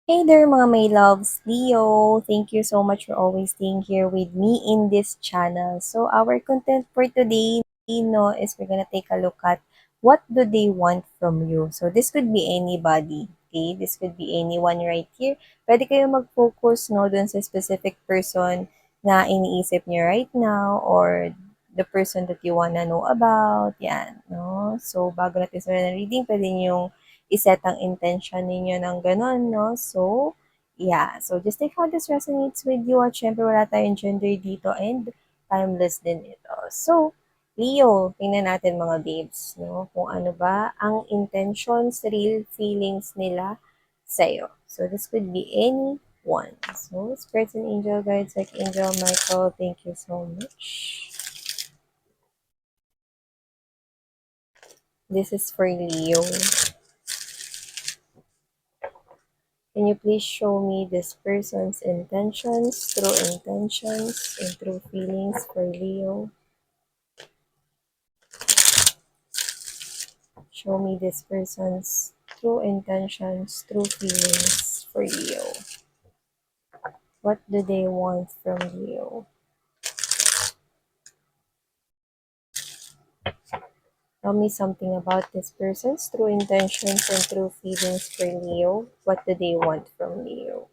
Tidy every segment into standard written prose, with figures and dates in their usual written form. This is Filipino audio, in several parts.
Hey there, mga my loves, Leo. Thank you so much for always staying here with me in this channel. So our content for today, is we're gonna take a look at what do they want from you. So this could be anybody, okay? This could be anyone right here. Pwede kayo mag-focus, dun sa specific person na iniisip niyo right now or the person that you wanna know about. Yan, no? So bago natin simulan ng reading, pwede niyong iset ang intention ninyo ng gano'n, no? So, yeah. So, just like how this resonates with you at syempre wala tayong gender dito and timeless din ito. So, Leo, tingnan natin mga babes, no? Kung ano ba ang intentions, real feelings nila sa'yo. So, this could be anyone. So, spirits and angel guides like Angel Michael, thank you so much. This is for Leo. Can you please show me this person's intentions, true intentions, and true feelings for Leo? Show me this person's true intentions, true feelings for Leo. What do they want from Leo? Tell me something about this person's true intentions and true feelings for Leo. What do they want from Leo?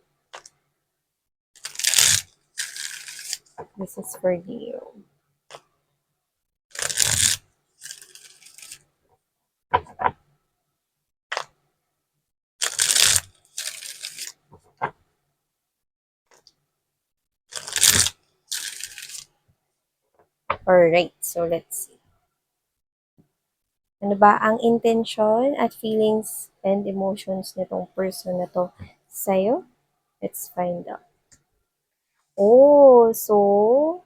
This is for Leo. Alright, so let's see. Ano ba ang intention at feelings and emotions nitong person na to sa'yo? Let's find out. Oh, so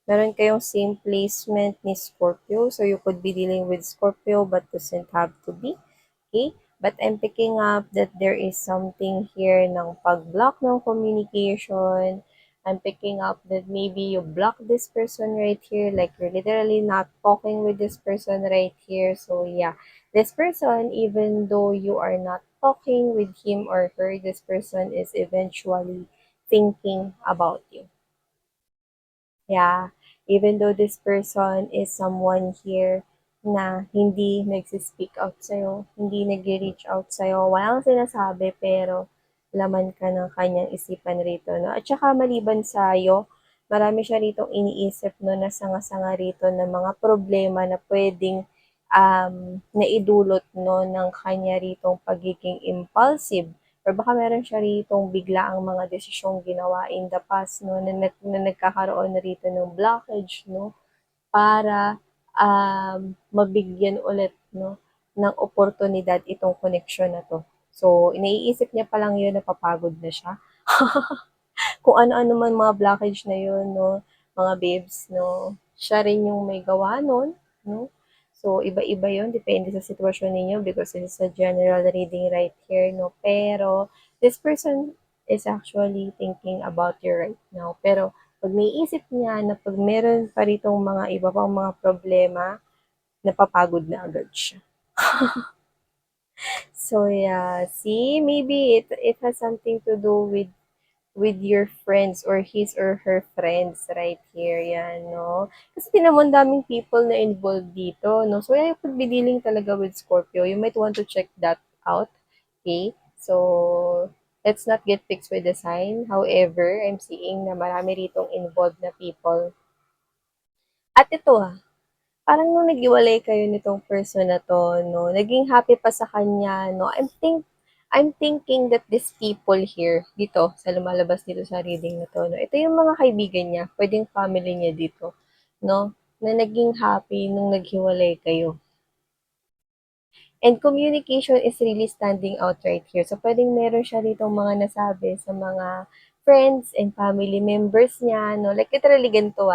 meron kayong same placement ni Scorpio. So you could be dealing with Scorpio but doesn't have to be. Okay? But I'm picking up that there is something here ng pag-block ng communication. I'm picking up that maybe you block this person right here, like you're literally not talking with this person right here. So yeah, this person, even though you are not talking with him or her, this person is eventually thinking about you. Yeah, even though this person is someone here na hindi nagsi-speak out sa'yo, hindi nag-reach out sa'yo, walang sinasabi pero laman ka ng kanyang isipan rito, no? At saka maliban sa'yo, marami siya ritong iniisip, no, na sanga-sanga rito ng mga problema na pwedeng naidulot, no, ng kanya ritong pagiging impulsive or baka meron siya ritong biglaang mga desisyong ginawa in the past, no, na nagkakaroon na rito ng blockage, no, para mabigyan ulit, no, ng oportunidad itong connection na to. So, iniisip niya pa lang yun, napapagod na siya. Kung ano-ano man mga blockage na yun, no, mga babes, no, siya rin yung may gawa nun, no. So, iba-iba yun, depende sa sitwasyon ninyo because this is a general reading right here, no. Pero, this person is actually thinking about you right now. Pero, pag naiisip niya na pag meron pa ritong mga iba pang mga problema, napapagod na agad siya. So, yeah, see, maybe it has something to do with your friends or his or her friends right here, yan, no? Kasi tinan mo, ang daming people na involved dito, no? So, I could be dealing talaga with Scorpio. You might want to check that out, okay? So, let's not get fixed with the sign. However, I'm seeing na marami ritong involved na people. At ito, parang nung naghiwalay kayo nitong person na 'to 'no, naging happy pa sa kanya 'no, I'm thinking that these people here, dito sa lumalabas dito sa reading na 'to 'no, ito yung mga kaibigan niya, puwedeng family niya dito 'no, na naging happy nung naghiwalay kayo. And communication is really standing out right here. So, puwedeng meron siya ditong mga nasabi sa mga friends and family members niya, no? Like, literally ganito,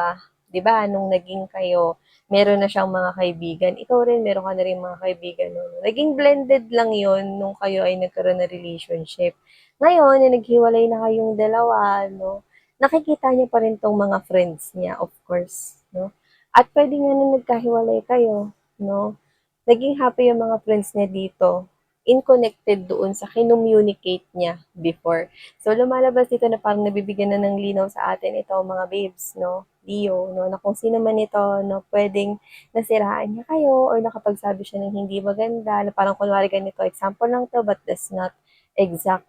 'di ba, nung naging kayo, meron na siyang mga kaibigan. Ikaw rin, meron ka na rin mga kaibigan, no? Naging blended lang yon nung kayo ay nagkaroon ng relationship. Ngayon, na naghiwalay na kayong dalawa, no? Nakikita niya pa rin tong mga friends niya, of course, no? At pwede nga nung nagkahiwalay kayo, no? Naging happy yung mga friends niya dito in-connected doon sa kinommunicate niya before. So, lumalabas dito na parang nabibigyan na ng linaw sa atin ito, mga babes, no? Leo, no? Na kung sino man ito, no? Pwedeng nasiraan niya kayo or nakapagsabi siya ng hindi maganda, na parang kunwari ganito, example lang to, but that's not exact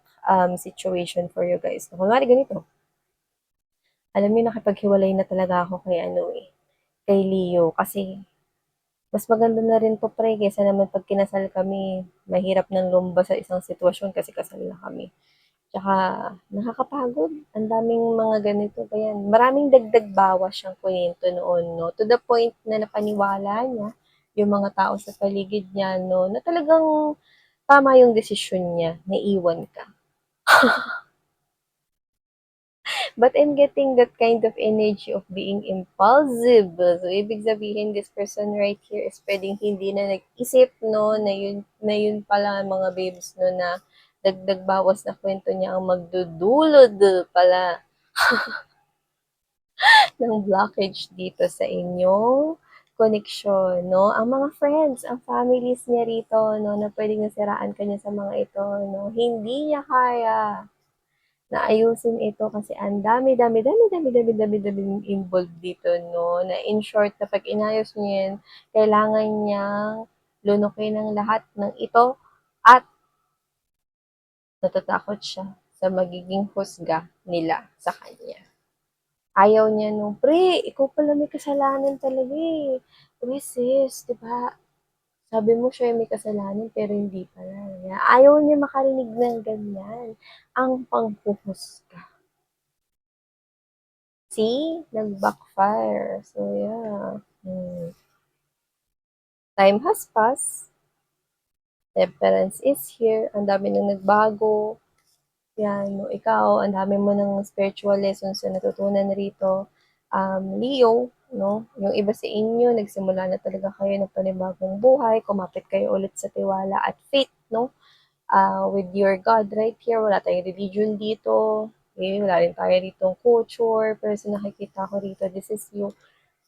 situation for you guys. So, kunwari ganito, alam niyo, nakipaghiwalay na talaga ako kay ano eh, kay Leo, kasi mas maganda na rin to pre, kaysa naman pag kinasal kami, mahirap nang lumba sa isang sitwasyon kasi kasal na kami. Tsaka nakakapagod, ang daming mga ganito pa yan. Maraming dagdag bawas siyang kwento noon, no? To the point na napaniwala niya yung mga tao sa paligid niya, no? Na talagang tama yung desisyon niya na iwan ka. But I'm getting that kind of energy of being impulsive. So, ibig sabihin, this person right here is pwedeng hindi na nag-isip, no, na yun pala mga babes, no, na dagdag bawas na kwento niya ang magdudulod pala ng blockage dito sa inyong connection, no? Ang mga friends, ang families niya rito, no, na pwedeng nasiraan kanya sa mga ito, no, hindi niya kaya na ayusin ito kasi ang dami involved dito, no? Na in short, na pag inayos niya yan, kailangan niyang lunukin ang lahat ng ito at natatakot siya sa magiging husga nila sa kanya. Ayaw niya nung, pre, ikaw pala may kasalanan talaga eh. Uy sis, diba? Sabi mo siya yung may kasalanan pero hindi pala. Ayaw niya makarinig ng ganyan. Ang panghuhusga. See? Nag-backfire. So, yeah. Time has passed. Temperance is here. Ang dami nang nagbago. Yan. No, ikaw, ang dami mo ng spiritual lessons na natutunan rito. Leo, no? Yung iba sa inyo, nagsimula na talaga kayo ng panibagong buhay. Kumapit kayo ulit sa tiwala at faith, no? With your God right here. Wala tayong religion dito. Okay? Wala rin tayo ditong culture. Pero sa nakikita ko rito, this is you.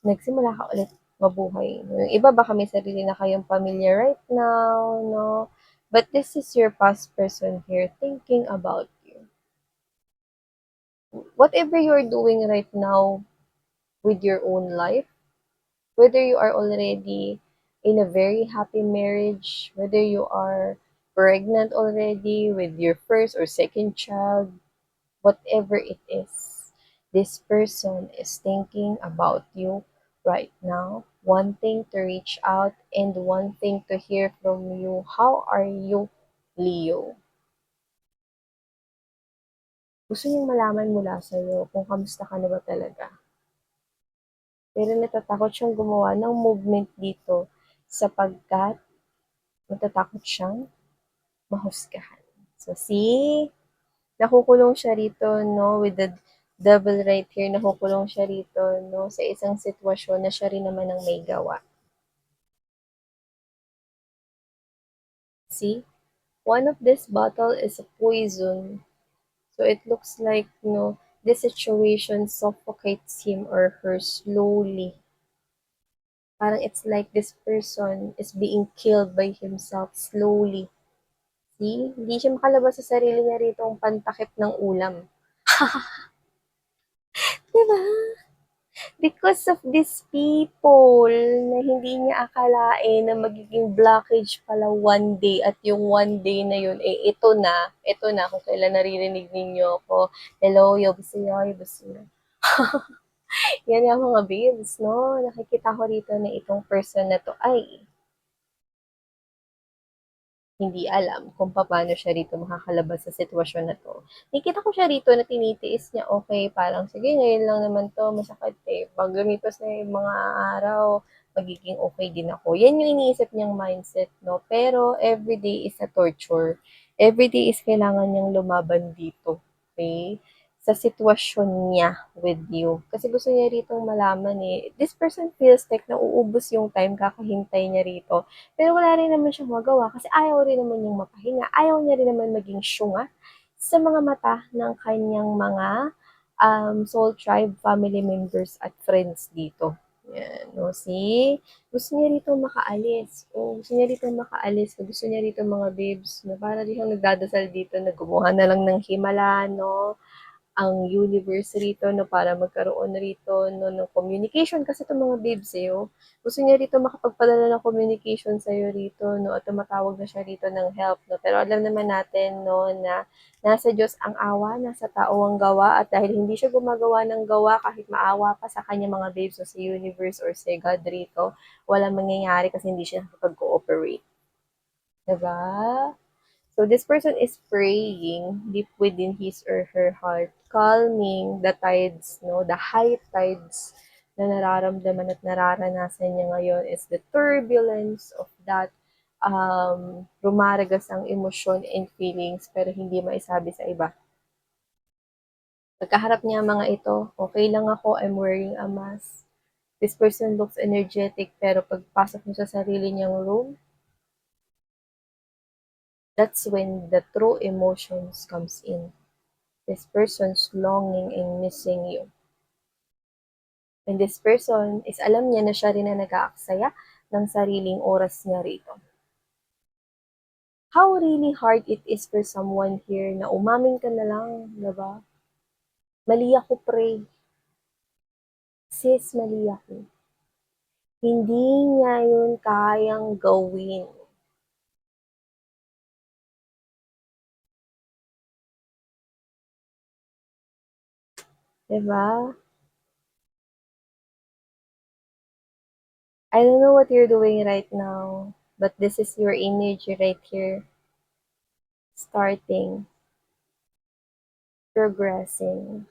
Nagsimula ka ulit mabuhay. Yung iba baka may sarili na kayong pamilya right now, no? But this is your past person here thinking about you. Whatever you're doing right now with your own life, whether you are already in a very happy marriage, whether you are pregnant already with your first or second child, whatever it is, this person is thinking about you right now, wanting to reach out and wanting to hear from you. How are you, Leo? Gusto niyang malaman mula sa'yo kung kamusta ka na ba talaga. Pero natatakot siyang gumawa ng movement dito sapagkat natatakot siyang mahusgahan. So, see? Nakukulong siya rito, no, with the devil right here, nakukulong siya rito, no, sa isang sitwasyon na siya rin naman ang may gawa. See? One of this bottle is a poison. So it looks like, this situation suffocates him or her slowly. Parang it's like this person is being killed by himself slowly. See? Hindi siya makalabas sa sarili niya rito ang pantakip ng ulam. Diba? Because of these people na hindi niya akalain na magiging blockage pala one day at yung one day na yun, ito na kung kailan naririnig ninyo ako. Hello, yobasiyo. Yan nga mga babes, no? Nakikita ko rito na itong person na to ay hindi alam kung paano siya rito makakalabas sa sitwasyon na to. Nakikita ko siya rito na tinitiis niya, okay, parang sige, ngayon lang naman to, masakit eh. Pag lumipas na yung mga araw, magiging okay din ako. Yan yung iniisip niyang mindset, no? Pero everyday is a torture. Everyday is kailangan niyang lumaban dito. Okay? Sa sitwasyon niya with you. Kasi gusto niya rito malaman eh. This person feels like nauubos yung time kakahintay niya rito. Pero wala rin naman siyang magawa kasi ayaw rin naman niyang mapahinga. Ayaw niya rin naman maging syunga sa mga mata ng kanyang mga soul tribe family members at friends dito. Yan, o see? Gusto niya rito makaalis. Gusto niya rito makaalis. Gusto niya rito mga babes, na para di siyang nagdadasal dito na gumawa na lang ng himala, no? Ang universe rito, no, para magkaroon rito, no, ng communication kasi itong mga babes eh, oh. Gusto niya rito makapagpadala ng communication sa'yo rito, no, at tumatawag na siya rito ng help, no. Pero alam naman natin, no, na nasa Diyos ang awa, nasa tao ang gawa, at dahil hindi siya gumagawa ng gawa, kahit maawa pa sa kanya mga babes, o sa universe or sa God rito, walang mangyayari kasi hindi siya nakapag-cooperate. Diba? So this person is praying deep within his or her heart, calming the tides, no, the high tides na nararamdaman at nararanasan niya ngayon is the turbulence of that rumaragas ang emosyon and feelings pero hindi maisabi sa iba. Pagkaharap niya mga ito, okay lang ako, I'm wearing a mask. This person looks energetic pero pagpasok niya sa sarili niyang room, that's when the true emotions comes in. This person's longing and missing you. And this person is alam niya na siya rin na nag-aaksaya ng sariling oras niya rito. How really hard it is for someone here na umamin ka na lang, diba? Mali ako, pre. Sis, mali ako. Hindi niya yun kayang gawin. Diba? I don't know what you're doing right now, but this is your energy right here. Starting, progressing.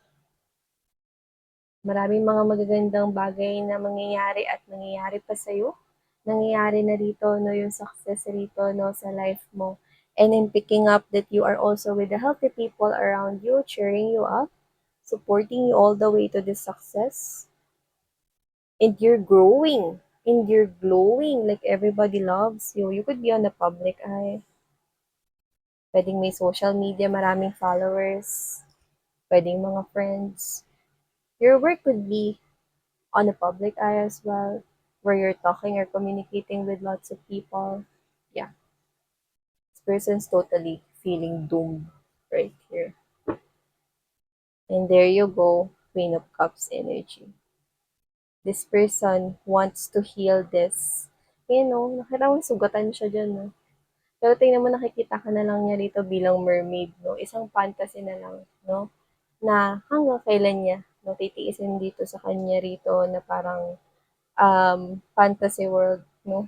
Maraming mga magagandang bagay na mangyayari at nangyayari pa sa'yo. Nangyayari na rito, no, yung success rito, no, sa life mo. And I'm picking up that you are also with the healthy people around you, cheering you up, supporting you all the way to this success. And you're growing. And you're glowing like everybody loves you. You could be on the public eye. Pwedeng may social media, maraming followers. Pwedeng mga friends. Your work could be on the public eye as well, where you're talking or communicating with lots of people. Yeah, this person's totally feeling doomed right here. And there you go, Queen of Cups energy. This person wants to heal this. You know, nakitang sugatan siya dyan, no? Pero tingnan mo, nakikita ka na lang niya rito bilang mermaid, no? Isang fantasy na lang, no? Na hanggang kailan niya, no, titiisin dito sa kanya rito na parang fantasy world, no?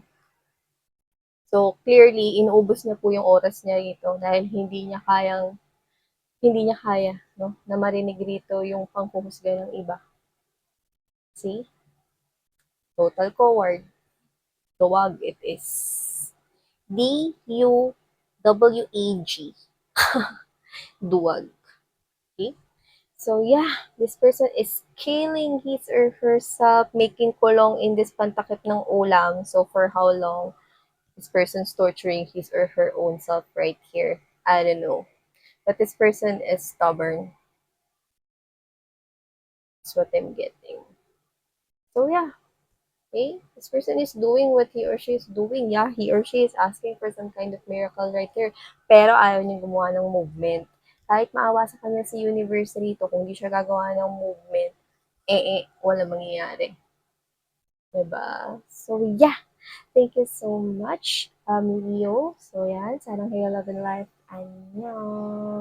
So, clearly, inuubos niya po yung oras niya rito dahil hindi niya kaya, no, na marinig rito yung panghuhusga ng iba. See? Total coward. Duwag it is. D-U-W-A-G. Duwag. Okay? So, yeah, this person is killing his or herself, making kulong in this pantakip ng ulam. So, for how long? This person's torturing his or her own self right here. I don't know. But this person is stubborn. That's what I'm getting. So yeah, okay? This person is doing what he or she is doing. Yeah, he or she is asking for some kind of miracle right here. Pero ayaw niya gumawa ng movement. Kahit maawa sa kanya si universe rito, kung di siya gagawa ng movement, wala mangyayari. Diba? So yeah, thank you so much, Leo. So yan, sana kayo love and life. Annyeong!